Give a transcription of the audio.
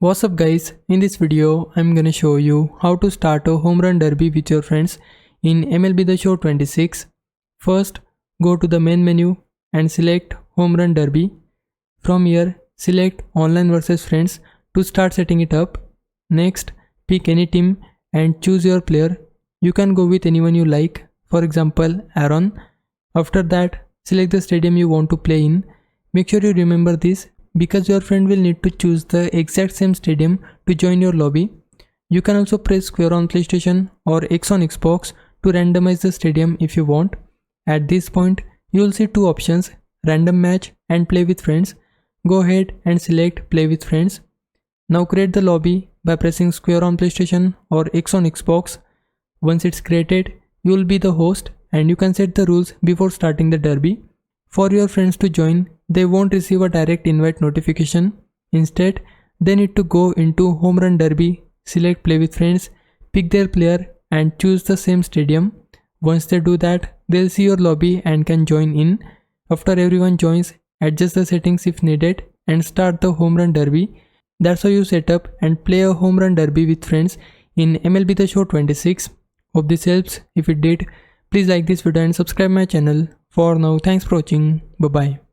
What's up guys, in this video I'm gonna show you how to start a home run derby with your friends in MLB The Show 26. First, go to the main menu and select home run derby. From here, select online versus friends to start setting it up. Next, pick any team and choose your player. You can go with anyone you like, for example Aaron. After that, select the stadium you want to play in. Make sure you remember this because your friend will need to choose the exact same stadium to join your lobby. You can also press square on PlayStation or X on Xbox to randomize the stadium if you want. At this point, you will see two options, random match and play with friends. Go ahead and select play with friends. Now create the lobby by pressing square on PlayStation or X on Xbox. Once it's created, you will be the host and you can set the rules before starting the derby. For your friends to join, they won't receive a direct invite notification. Instead, they need to go into Home Run Derby, select Play with Friends, pick their player and choose the same stadium. Once they do that, they'll see your lobby and can join in. After everyone joins, adjust the settings if needed and start the Home Run Derby. That's how you set up and play a Home Run Derby with friends in MLB The Show 26. Hope this helps. If it did, please like this video and subscribe my channel. For now, thanks for watching. Bye bye.